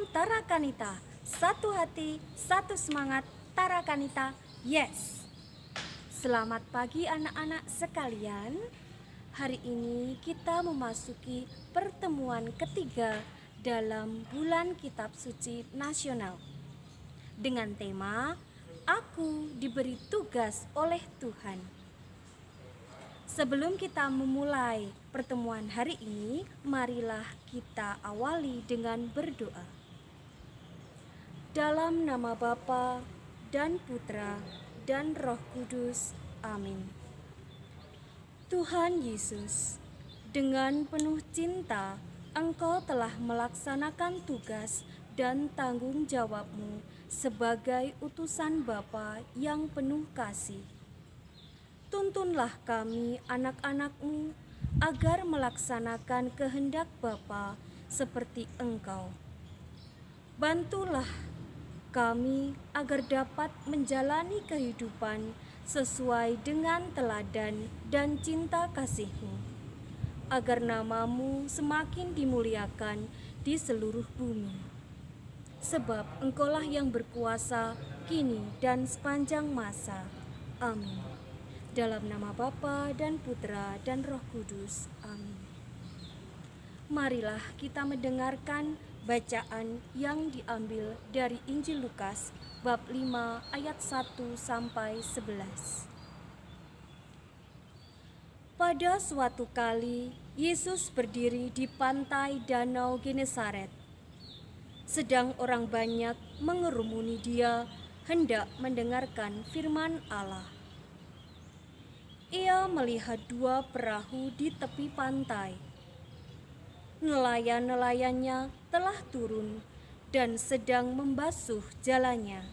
Tarakanita. Satu hati, satu semangat, Tarakanita, yes. Selamat pagi anak-anak sekalian. Hari ini kita memasuki pertemuan ketiga dalam bulan Kitab Suci Nasional dengan tema Aku diberi tugas oleh Tuhan. Sebelum kita memulai pertemuan hari ini, marilah kita awali dengan berdoa. Dalam nama Bapa dan Putra dan Roh Kudus. Amin. Tuhan Yesus, dengan penuh cinta, Engkau telah melaksanakan tugas dan tanggung jawab-Mu sebagai utusan Bapa yang penuh kasih. Tuntunlah kami anak-anak-Mu agar melaksanakan kehendak Bapa seperti Engkau. Bantulah kami agar dapat menjalani kehidupan sesuai dengan teladan dan cinta kasih-Mu, agar nama-Mu semakin dimuliakan di seluruh bumi. Sebab Engkaulah yang berkuasa kini dan sepanjang masa. Amin. Dalam nama Bapa dan Putra dan Roh Kudus. Amin. Marilah kita mendengarkan bacaan yang diambil dari Injil Lukas bab 5 ayat 1 sampai 11. Pada suatu kali Yesus berdiri di pantai Danau Genesaret. Sedang orang banyak mengerumuni Dia hendak mendengarkan firman Allah. Ia melihat dua perahu di tepi pantai. Nelayan-nelayannya telah turun dan sedang membasuh jalannya.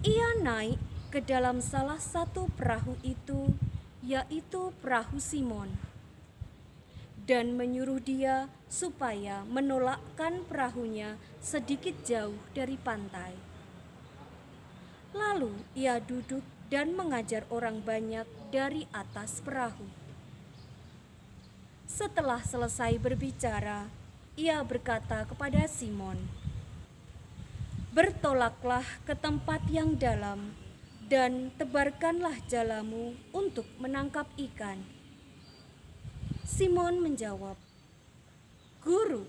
Ia naik ke dalam salah satu perahu itu, yaitu perahu Simon, dan menyuruh dia supaya menolakkan perahunya sedikit jauh dari pantai. Lalu ia duduk dan mengajar orang banyak dari atas perahu. Setelah selesai berbicara, ia berkata kepada Simon, "Bertolaklah ke tempat yang dalam dan tebarkanlah jalamu untuk menangkap ikan." Simon menjawab, "Guru,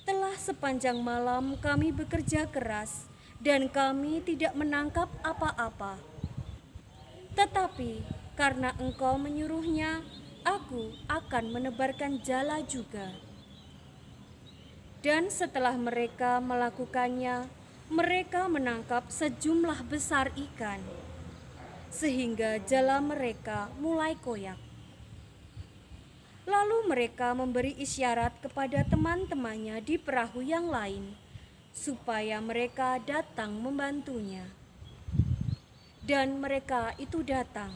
telah sepanjang malam kami bekerja keras dan kami tidak menangkap apa-apa. Tetapi karena Engkau menyuruhnya, aku akan menebarkan jala juga." Dan setelah mereka melakukannya, mereka menangkap sejumlah besar ikan, sehingga jala mereka mulai koyak. Lalu mereka memberi isyarat kepada teman-temannya di perahu yang lain, supaya mereka datang membantunya. Dan mereka itu datang.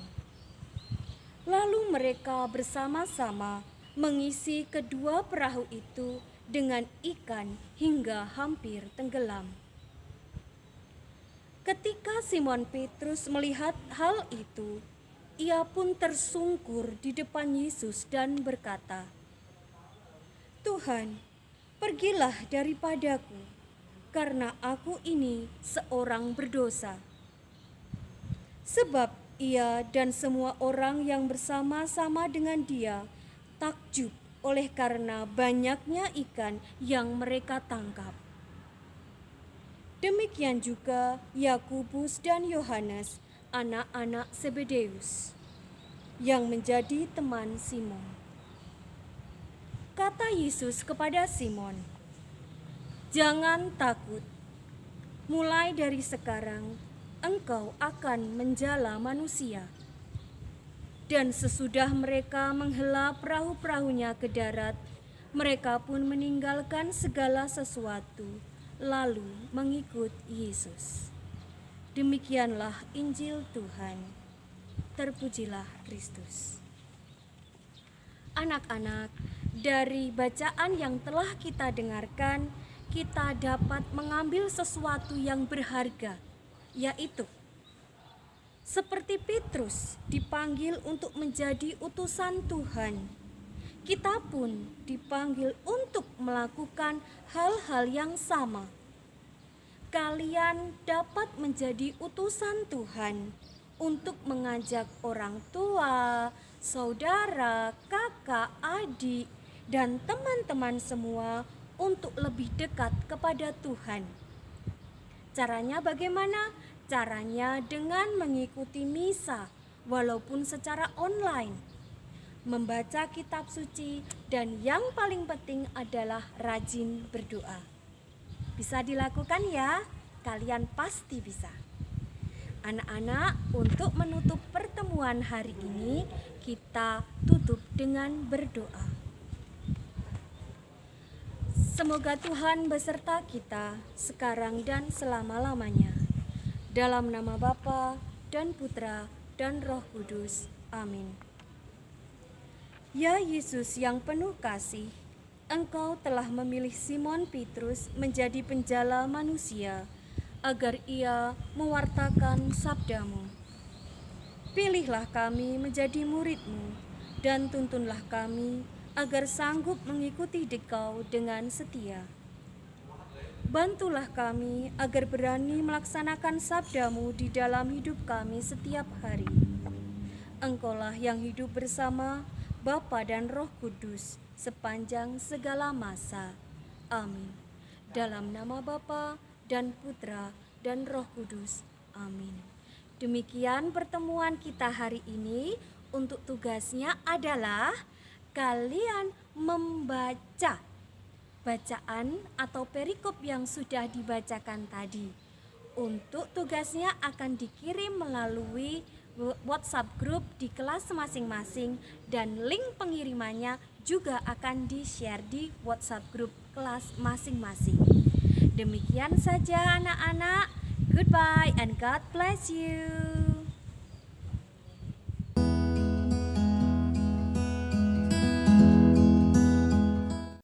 Lalu mereka bersama-sama mengisi kedua perahu itu dengan ikan hingga hampir tenggelam. Ketika Simon Petrus melihat hal itu, ia pun tersungkur di depan Yesus dan berkata, "Tuhan, pergilah daripadaku, karena aku ini seorang berdosa." Sebab ia dan semua orang yang bersama-sama dengan dia takjub oleh karena banyaknya ikan yang mereka tangkap. Demikian juga Yakobus dan Yohanes, anak-anak Zebedeus, yang menjadi teman Simon. Kata Yesus kepada Simon, "Jangan takut. Mulai dari sekarang engkau akan menjala manusia." Dan sesudah mereka menghela perahu-perahunya ke darat, mereka pun meninggalkan segala sesuatu, lalu mengikut Yesus. Demikianlah Injil Tuhan. Terpujilah Kristus. Anak-anak, dari bacaan yang telah kita dengarkan, kita dapat mengambil sesuatu yang berharga, yaitu seperti Petrus dipanggil untuk menjadi utusan Tuhan, kita pun dipanggil untuk melakukan hal-hal yang sama. Kalian dapat menjadi utusan Tuhan untuk mengajak orang tua, saudara, kakak, adik, dan teman-teman semua untuk lebih dekat kepada Tuhan. Caranya bagaimana? Caranya dengan mengikuti misa, walaupun secara online, membaca kitab suci, dan yang paling penting adalah rajin berdoa. Bisa dilakukan ya, kalian pasti bisa. Anak-anak, untuk menutup pertemuan hari ini, kita tutup dengan berdoa. Semoga Tuhan beserta kita sekarang dan selama-lamanya. Dalam nama Bapa dan Putra dan Roh Kudus. Amin. Ya Yesus yang penuh kasih, Engkau telah memilih Simon Petrus menjadi penjala manusia agar ia mewartakan sabda-Mu. Pilihlah kami menjadi murid-Mu dan tuntunlah kami agar sanggup mengikuti Engkau dengan setia. Bantulah kami agar berani melaksanakan sabda-Mu di dalam hidup kami setiap hari. Engkaulah yang hidup bersama Bapa dan Roh Kudus sepanjang segala masa. Amin. Dalam nama Bapa dan Putra dan Roh Kudus. Amin. Demikian pertemuan kita hari ini. Untuk tugasnya adalah kalian membaca bacaan atau perikop yang sudah dibacakan tadi. Untuk tugasnya akan dikirim melalui WhatsApp grup di kelas masing-masing dan link pengirimannya juga akan di-share di WhatsApp grup kelas masing-masing. Demikian saja anak-anak. Goodbye and God bless you.